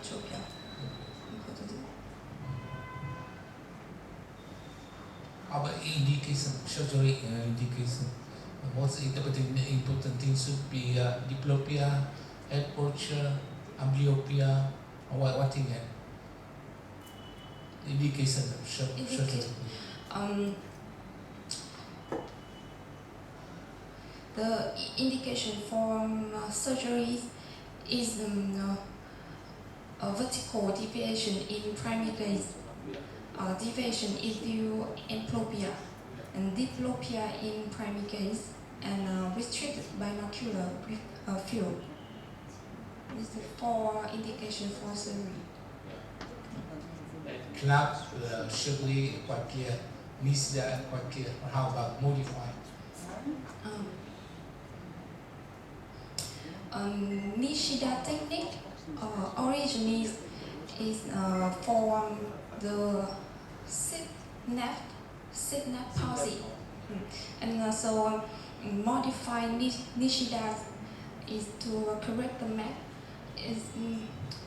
diplopia ということで。How about indication, surgery indication? Most important things should be diplopia, head posture, amblyopia, or what thing? Indication of surgery. The indication for surgery is a vertical deviation in primary gaze, deviation in view amblyopia, and diplopia in primary gaze, and restricted binocular field. This is the 4 indications for surgery. Club surgery quite clear, Nishida quite clear. How about modify? Nishida technique origin is for the sit nav palsy, and so modify Nishida is to correct the map.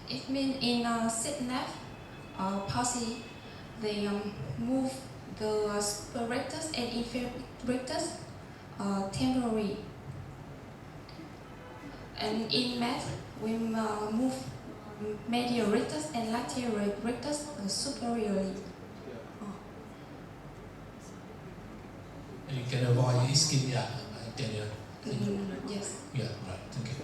It means in sit nav palsy they move the superior rectus and inferior rectus temporarily. And in math, we move medial rectus and lateral rectus superiorly. And you can avoid ischemia. Yes. Yeah, right. Thank you.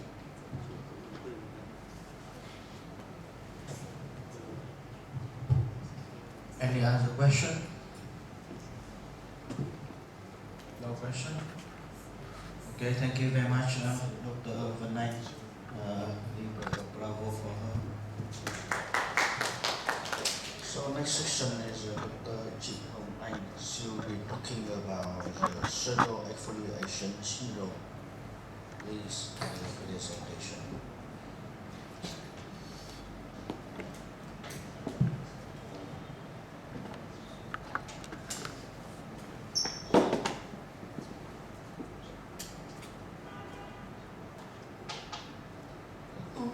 Any other question? No question? Okay, thank you very much, Dr. Van Knight. Bravo for her. So next section is Dr. Jin Hong Anh. She will be talking about the pseudo-exfoliation syndrome. Please give the presentation.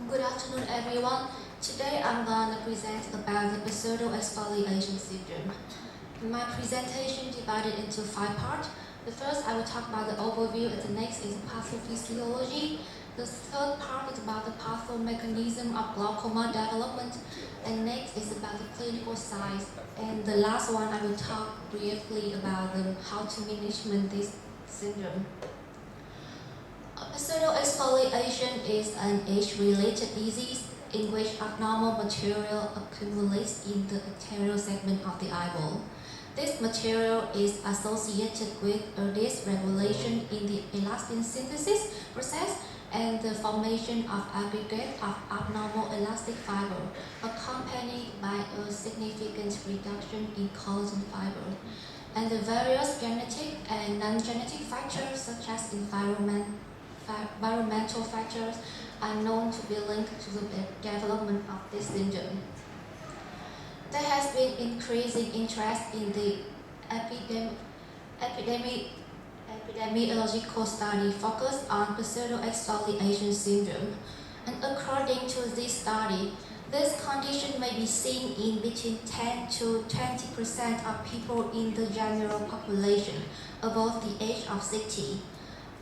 Good afternoon, everyone. Today I'm going to present about the pseudo-exfoliation syndrome. My presentation divided into 5 parts. The first, I will talk about the overview, and the next is pathophysiology. The third part is about the pathomechanism of glaucoma development, and next is about the clinical signs. And the last one, I will talk briefly about how to manage this syndrome. Pseudo-exfoliation is an age-related disease in which abnormal material accumulates in the anterior segment of the eyeball. This material is associated with a dysregulation in the elastin synthesis process and the formation of aggregate of abnormal elastic fiber, accompanied by a significant reduction in collagen fiber. And the various genetic and non-genetic factors such as environmental factors are known to be linked to the development of this syndrome. There has been increasing interest in the epidemiological study focused on pseudo-exfoliation syndrome. And according to this study, this condition may be seen in between 10 to 20% of people in the general population above the age of 60.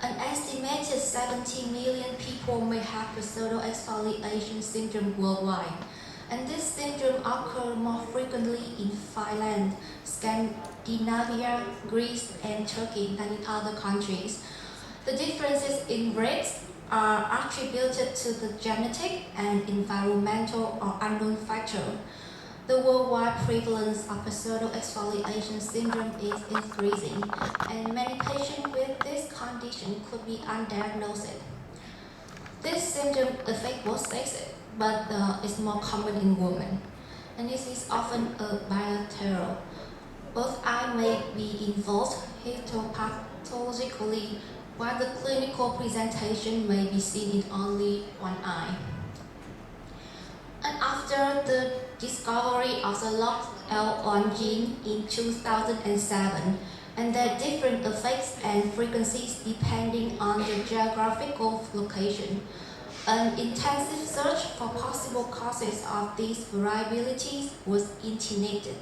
An estimated 70 million people may have pseudo-exfoliation syndrome worldwide, and this syndrome occurs more frequently in Finland, Scandinavia, Greece, and Turkey than in other countries. The differences in rates are attributed to the genetic and environmental or unknown factor. The worldwide prevalence of pseudo-exfoliation syndrome is increasing, and many patients with this condition could be undiagnosed. This syndrome affects both sexes, but is more common in women, and this is often bilateral. Both eyes may be involved histopathologically, while the clinical presentation may be seen in only one eye. And after the discovery of the LOX-L1 gene in 2007, and their different effects and frequencies depending on the geographical location, An intensive search for possible causes of these variabilities was initiated.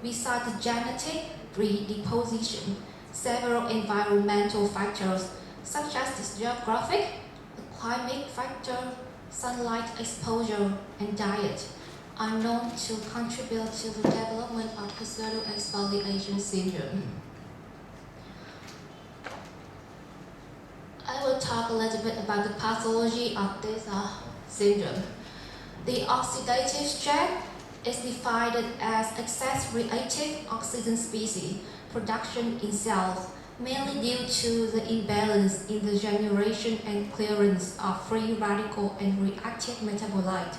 Besides the genetic predisposition, several environmental factors such as the geographic, the climate factor, sunlight exposure, and diet are known to contribute to the development of pseudo-exfoliation syndrome. I will talk a little bit about the pathology of this syndrome. The oxidative stress is defined as excess reactive oxygen species production in cells, mainly due to the imbalance in the generation and clearance of free radical and reactive metabolite,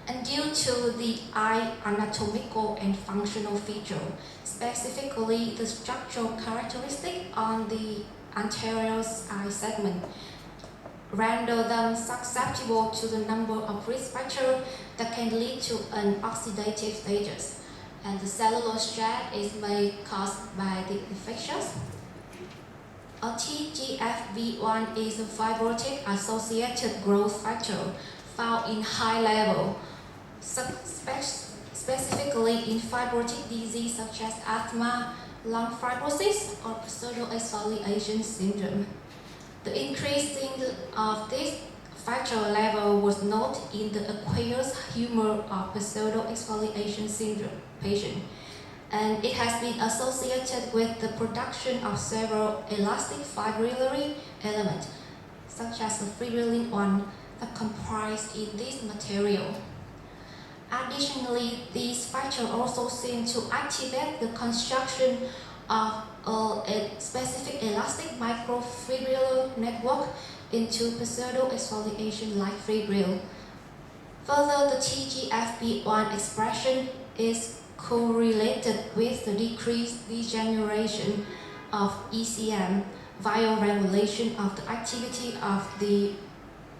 and due to the eye anatomical and functional feature, specifically the structural characteristic on the anterior eye segment, render them susceptible to the number of risk factors that can lead to an oxidative status. And the cellular stress is made caused by the infections. A TGFB1 is a fibrotic associated growth factor found in high level, specifically in fibrotic disease such as asthma, lung fibrosis, or pseudo-exfoliation syndrome. The increasing of this factor level was noted in the aqueous humor of pseudo-exfoliation syndrome patient, and it has been associated with the production of several elastic fibrillary elements, such as the fibrillin 1 that comprise in this material. Additionally, these factors also seem to activate the construction of a specific elastic microfibrillar network into pseudo-exfoliation-like fibril. Further, the TGFB1 expression is correlated with the decreased degeneration of ECM via regulation of the activity of the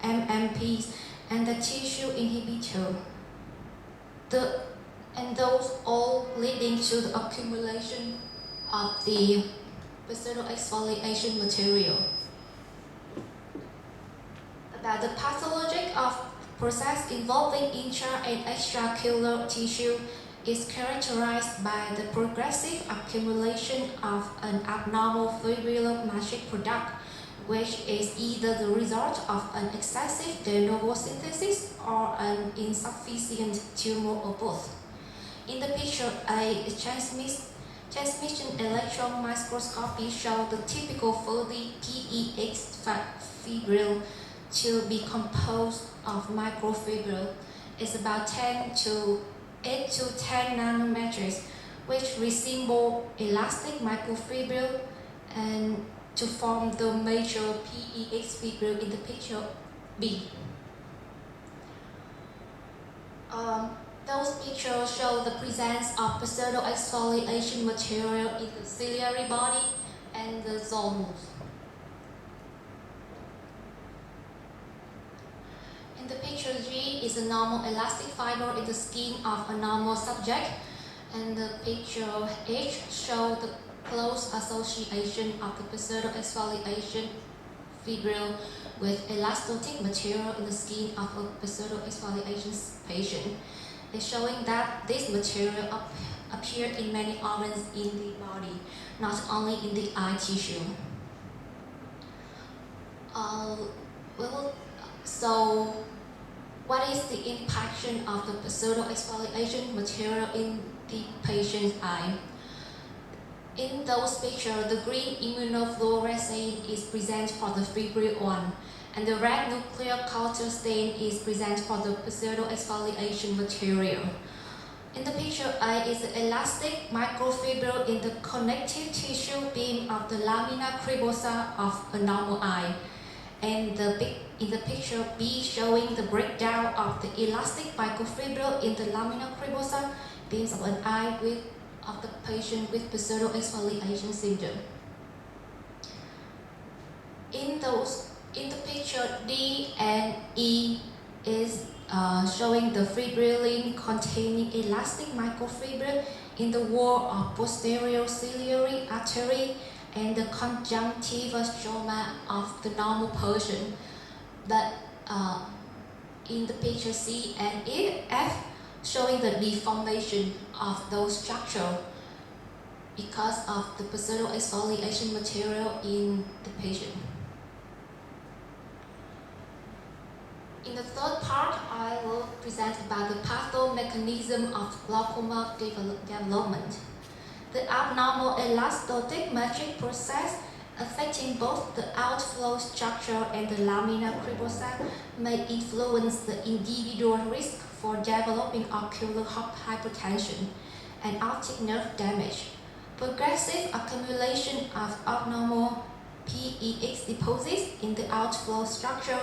MMPs and the tissue inhibitor. And those all leading to the accumulation of the pseudo-exfoliation material. About the pathology of process involving intra and extracellular tissue is characterized by the progressive accumulation of an abnormal fibrillar matrix product, which is either the result of an excessive de novo synthesis or an insufficient tumor or both. In the picture, a transmission electron microscopy shows the typical fully PEX fibril to be composed of microfibril. It's about 8 to 10 nanometers, which resemble elastic microfibril, and to form the major PEX fibril in the picture B. Those pictures show the presence of pseudo-exfoliation material in the ciliary body and the zones. In the picture G is a normal elastic fiber in the skin of a normal subject, and the picture H shows the close association of the pseudo-exfoliation fibril with elastotic material in the skin of a pseudo-exfoliation patient. It's showing that this material appears in many organs in the body, not only in the eye tissue. So, what is the impact of the pseudo-exfoliation material in the patient's eye? In those pictures, the green immunofluorescence is present for the fibril 1, and the red nuclear culture stain is present for the pseudo-exfoliation material. In the picture A is the elastic microfibril in the connective tissue beam of the lamina cribosa of a normal eye, and in the picture B showing the breakdown of the elastic microfibril in the lamina cribosa beams of an eye of the patient with pseudo-exfoliation syndrome. In the picture D and E is showing the fibrillin containing elastic microfibril in the wall of posterior ciliary artery and the conjunctiva stroma of the normal person. But in the picture C and F, showing the deformation of those structures because of the pseudo-exfoliation material in the patient. In the third part, I will present about the pathomechanism of glaucoma development. The abnormal elastotic matrix process affecting both the outflow structure and the lamina cribosa may influence the individual risk for developing ocular hypertension and optic nerve damage. Progressive accumulation of abnormal PEX deposits in the outflow structure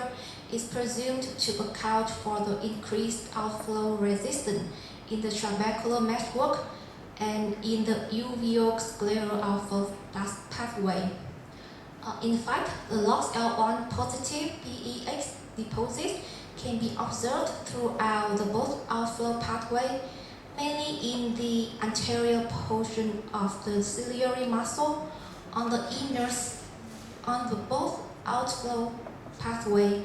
is presumed to account for the increased outflow resistance in the trabecular meshwork and in the uveoscleral alpha pathway. In fact, the LOXL1 positive PEX deposits can be observed throughout the both outflow pathway, mainly in the anterior portion of the ciliary muscle on the both outflow pathway,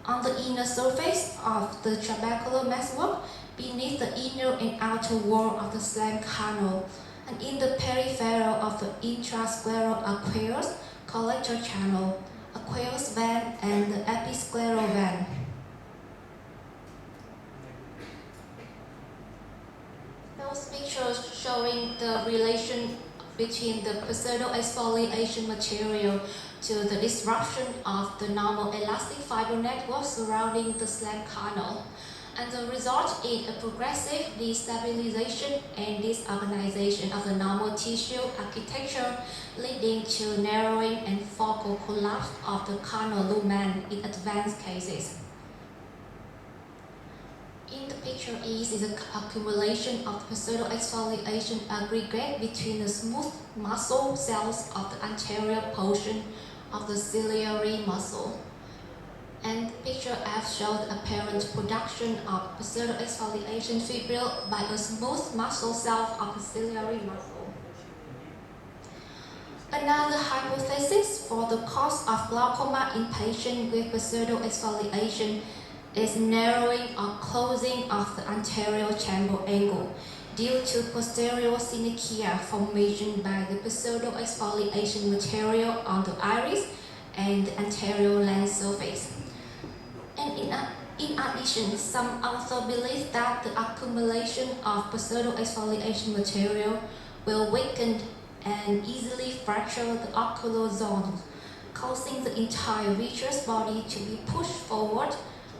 on the inner surface of the trabecular meshwork, beneath the inner and outer wall of the slam canal, and in the peripheral of the intrascleral aqueous collector channel, aqueous vein, and the episcleral vein. Those pictures showing the relation between the pseudo-exfoliation material to the disruption of the normal elastic fiber network surrounding the slam canal, and the result in a progressive destabilization and disorganization of the normal tissue architecture, leading to narrowing and focal collapse of the canal lumen in advanced cases. In the picture E is the accumulation of pseudo-exfoliation aggregate between the smooth muscle cells of the anterior portion of the ciliary muscle. And picture F shows the apparent production of pseudo-exfoliation fibril by a smooth muscle cell of the ciliary muscle. Another hypothesis for the cause of glaucoma in patients with pseudo-exfoliation is narrowing or closing of the anterior chamber angle due to posterior synechia formation by the pseudo-exfoliation material on the iris and the anterior lens surface. And in addition, some also believe that the accumulation of pseudo-exfoliation material will weaken and easily fracture the ocular zone, causing the entire vitreous body to be pushed forward,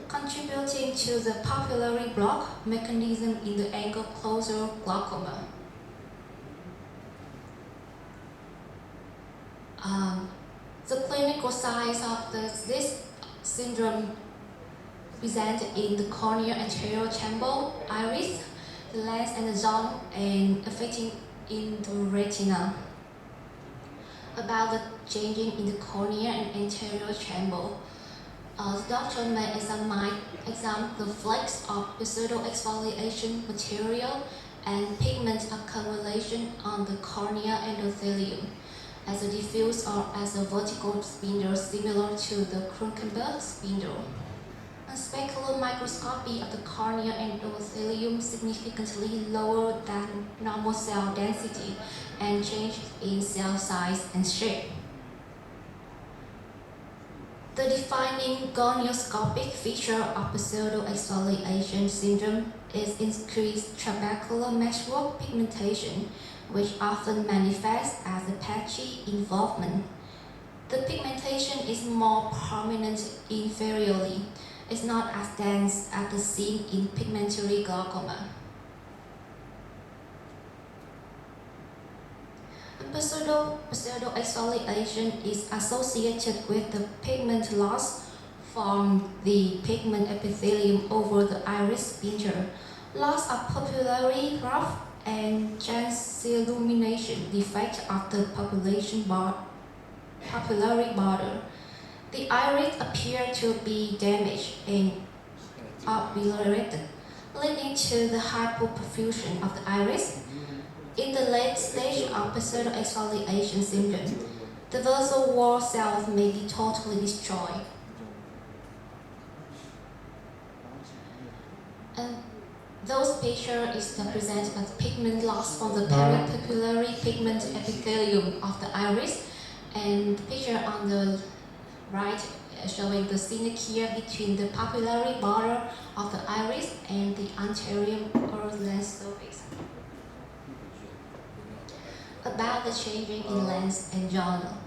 contributing to the papillary block mechanism in the angle closure glaucoma. The clinical signs of this syndrome present in the cornea anterior chamber, iris, the lens and the zone, and affecting in the retina. About the changing in the cornea and anterior chamber, the doctor may examine the flakes of pseudo-exfoliation material and pigment accumulation on the cornea endothelium as a diffuse or as a vertical spindle similar to the Kronkenberg spindle. A specular microscopy of the cornea endothelium significantly lower than normal cell density and change in cell size and shape. The defining gonioscopic feature of pseudo-exfoliation syndrome is increased trabecular meshwork pigmentation, which often manifests as a patchy involvement. The pigmentation is more prominent inferiorly. It's not as dense as the seen in pigmentary glaucoma. Pseudo-exfoliation is associated with the pigment loss from the pigment epithelium over the iris sphincter, loss of papillary growth, and transillumination defect of the papillary border. The iris appears to be damaged and obliterated, leading to the hypoperfusion of the iris. In the late stage of pseudo-exfoliation syndrome, the vessel wall cells may be totally destroyed. And those picture is represented as pigment loss from the papillary pigment epithelium of the iris, and the picture on the right showing the synergy between the papillary border of the iris and the anterior lens surface. About the changing in lens and journal.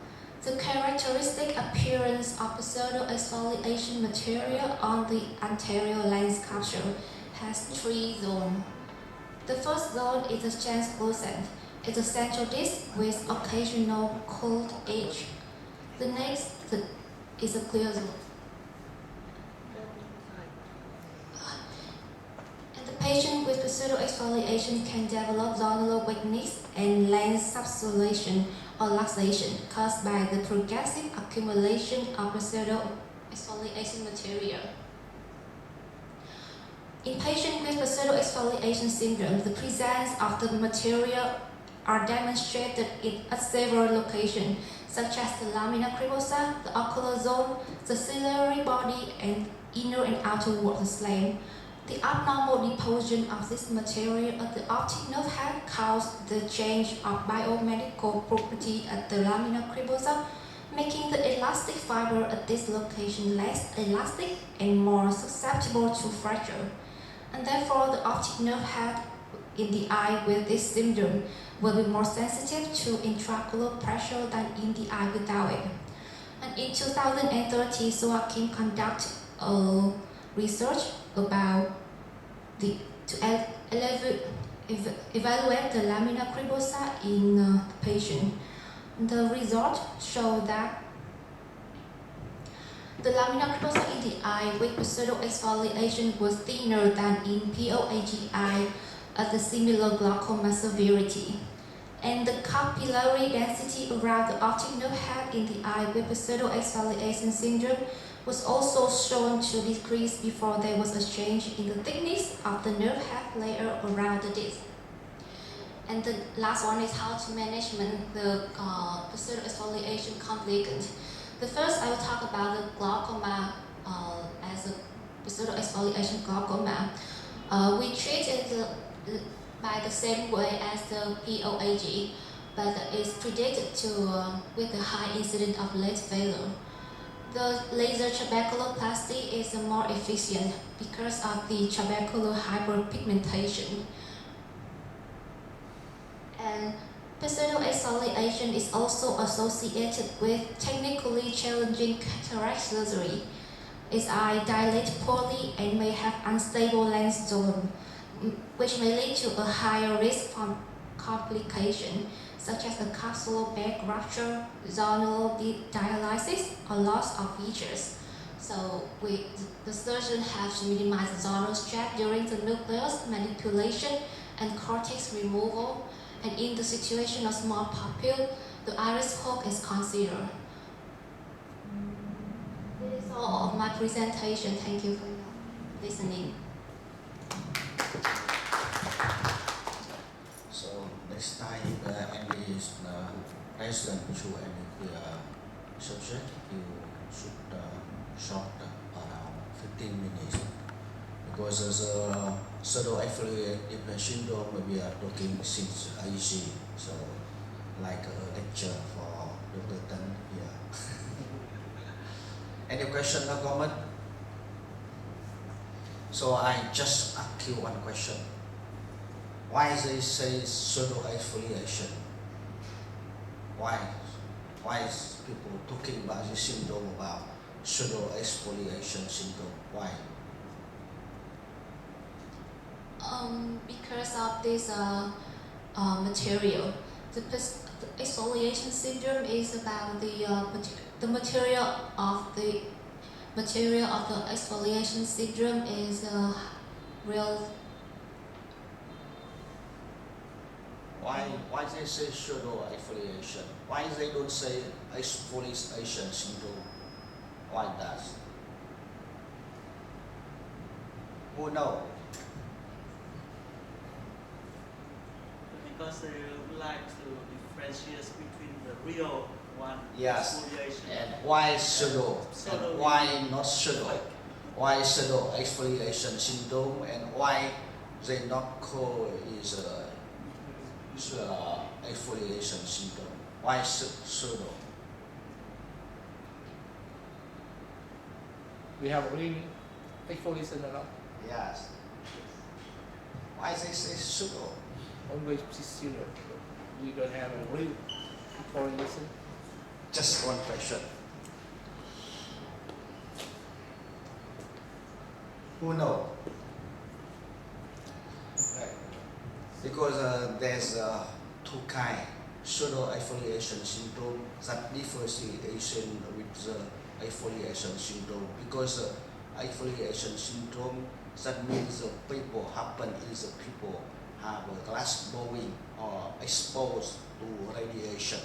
The characteristic appearance of the pseudo-exfoliation material on the anterior lens capsule has 3 zones. The first zone is the translucent. It's a central disc with occasional cold edge. The next is a clear zone. And the patient with pseudo-exfoliation can develop zonal weakness and lens subluxation or luxation caused by the progressive accumulation of pseudo-exfoliation material. In patients with pseudo-exfoliation syndrome, the presence of the material are demonstrated at several locations, such as the lamina cribosa, the ocular zone, the ciliary body, and inner and outer wall of the slime. The abnormal deposition of this material at the optic nerve head caused the change of biomedical property at the lamina cribosa, making the elastic fiber at this location less elastic and more susceptible to fracture. And therefore, the optic nerve head in the eye with this syndrome will be more sensitive to intraocular pressure than in the eye without it. And in 2013, Kim conducted a research about evaluate the lamina cribosa in patient. The result showed that the lamina cribosa in the eye with pseudo-exfoliation was thinner than in POAGI at the similar glaucoma severity. And the capillary density around the optic nerve head in the eye with pseudo-exfoliation syndrome was also shown to decrease before there was a change in the thickness of the nerve head layer around the disc. And the last one is how to manage the pseudo-exfoliation complications. The first, I will talk about the glaucoma as a pseudo-exfoliation glaucoma. We treat it by the same way as the POAG, but it's predicted to with a high incidence of lens failure. The laser trabeculoplasty is more efficient because of the trabecular hyperpigmentation. And pseudo-exfoliation is also associated with technically challenging cataract surgery. Its eye dilates poorly and may have unstable lens zone, which may lead to a higher risk from complication, such as the capsular bag rupture, zonal dialysis, or loss of features. So the surgeon has to minimize the zonal stress during the nucleus manipulation and cortex removal. And in the situation of small pupil, the iris hook is considered. This is all of my presentation. Thank you for listening. So next time any is present to any subject, you should short around 15 minutes. Because as a pseudo-exfoliative syndrome, we are talking since IC, so like a lecture for Dr. Tan here. Any question or comment? So I just ask you one question. Why they say pseudo-exfoliation? Why is people talking about this syndrome, about pseudo-exfoliation syndrome? Why? Because of this material. The exfoliation syndrome is about the material of the exfoliation syndrome is real. Why they say pseudo-exfoliation? Why they don't say exfoliation syndrome? Why that? Who know? Because they would like to differentiate between the real one Yes. exfoliation. And why pseudo? Pseudo. And why not pseudo? Why pseudo exfoliation syndrome and why they not call is exfoliation syndrome? Why pseudo? We have real exfoliation or not? Yes. Why they say pseudo? Always pseudo. We don't have a real exfoliation. Just one question. Who know? Right. Because there's two kind pseudo exfoliation syndrome that differentiation with the exfoliation syndrome. Because exfoliation syndrome, that means people happen is people have a glass blowing or exposed to radiation.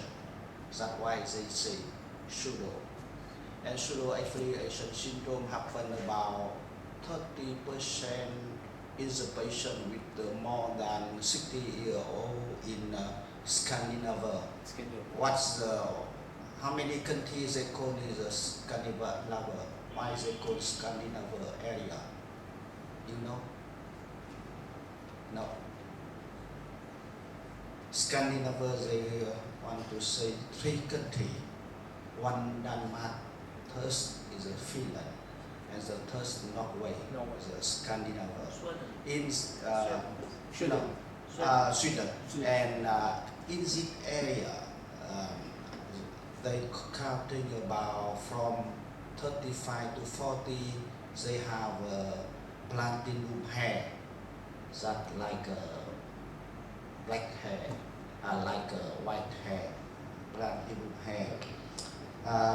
That's why they say pseudo. And pseudo exfoliation syndrome happen about 30% in the patient with more than 60 years old in Scandinavia. What's the, how many countries they call is the Scandinavia? Why they call Scandinavia area? You know? No. Scandinavia, they want to say 3 countries. One Denmark, third is Finland, and the third is Norway, the Scandinavia. In Sweden. Sweden. And in this area, they counting about from 35 to 40, they have platinum hair, that like black hair, like white hair, platinum hair.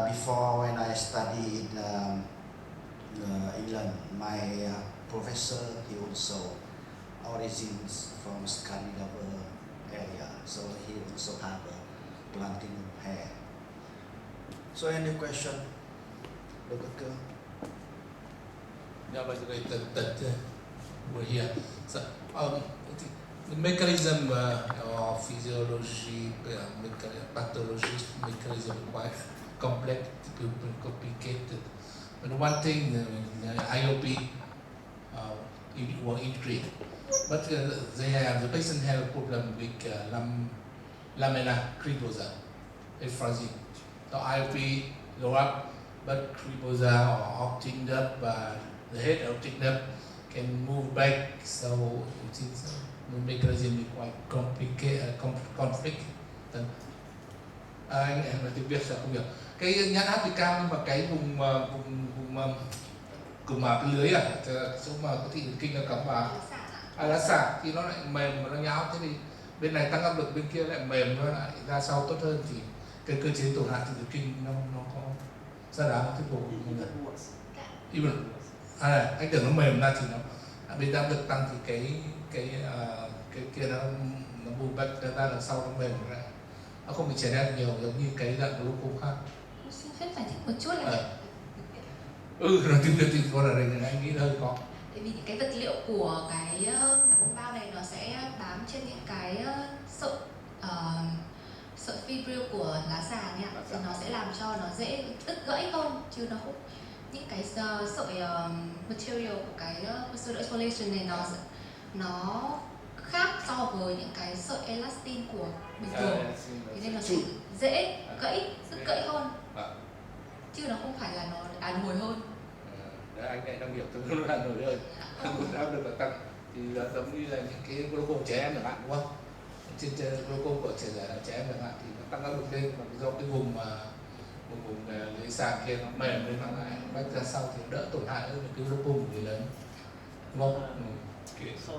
Before when I studied in England, my professor, he also origins from Scandinavia area, so he also have a platinum hair. So any question? Doctor? Yeah, but that we're here. So, the mechanism or physiology, pathology mechanism quite complex, complicated. But one thing, IOP will increase. But the patient have a problem with lamina cribosa, effusion. The IOP go up, but cribosa or opting up, the head opting up can move back, so it is the mechanism is quite complicated, conflict. Anh em là tiếng Việt sao không hiểu. Cái nhãn áp thì cao nhưng mà cái vùng cái lưới chỗ mà có thị kinh là cắm vào lá sạc thì nó lại mềm và nó nhão, thế thì bên này tăng áp lực, bên kia lại mềm, nó lại ra sau tốt hơn, thì cái cơ chế tổn hại từ kinh nó có ra đá thuyết phục even anh tưởng nó mềm ra thì nó bên áp lực tăng thì cái kia nó bù bạch ra đằng sau nó mềm ra, nó không bị chèn ép nhiều giống như cái dạng glucose khác. Xin phép giải thích một chút là Rồi tiếng Việt thì con ở đây anh nghĩ hơi khó. tại vì những cái vật liệu của cái sản phẩm bao này nó sẽ bám trên những cái sợi fibril của lá già nhé, thì nó sẽ làm cho nó dễ đứt gãy hơn, chứ nó không những cái sợi material của cái pseudo exfoliation này nó khác so với những cái sợi elastin của bình thường, thế nên nó sẽ dễ gãy, đứt gãy hơn, chứ nó không phải là nó nổi hơn. Đấy, anh này đang hiểu tôi nó là nổi hơn, áp lực là tăng, thì giống như là những cái glucose trẻ em chẳng hạn, đúng không? Trên glucose của trẻ em chẳng hạn thì nó tăng áp lực lên, mà do cái vùng lưới sàn kia nó mềm lên, nó lại bách ra sau thì đỡ tổn hại hơn cái glucose của người lớn, đúng không? Okay. So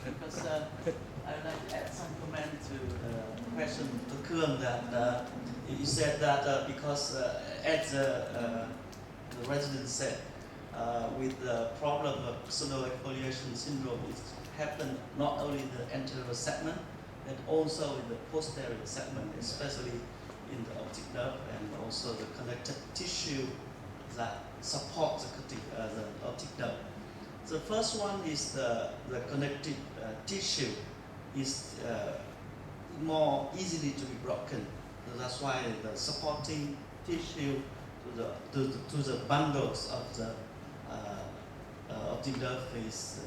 because I would like to add some comment to the question of Khương, that you said that because as the resident said, with the problem of pseudo exfoliation syndrome, it happened not only in the anterior segment, but also in the posterior segment, especially in the optic nerve and also the connective tissue that supports the optic nerve. The first one is the connective tissue is more easily to be broken. So that's why the supporting tissue to the bundles of the optic nerve is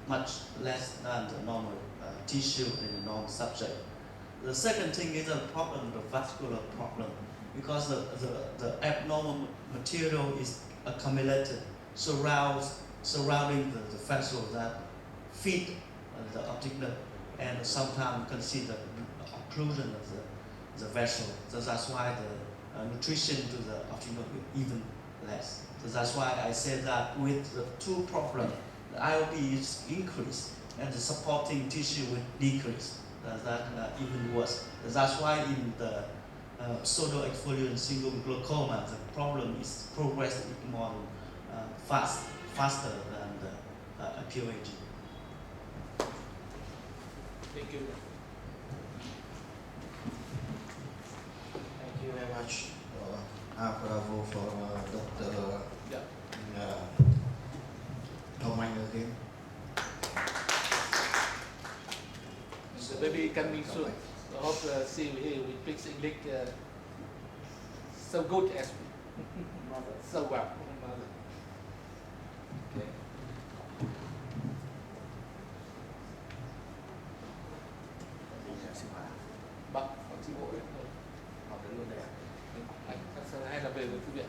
much less than the normal tissue in the normal subject. The second thing is a problem, the vascular problem, because the abnormal material is accumulated surrounding the vessel that feed the optic nerve, and sometimes consider occlusion of the vessel. So that's why the nutrition to the optic nerve is even less. So that's why I said that with the two problems, the IOP is increased and the supporting tissue will decrease. That even worse. That's why in the pseudo-exfoliation syndrome glaucoma, the problem is progressing more faster than the POAG. Thank you. Thank you very much. Bravo for Dr. Thomas again. So maybe can we soon hope see you here with speaks English so good as so well. Okay. Bác, chị bộ học đến luôn đây à? Anh hay là về với thư viện?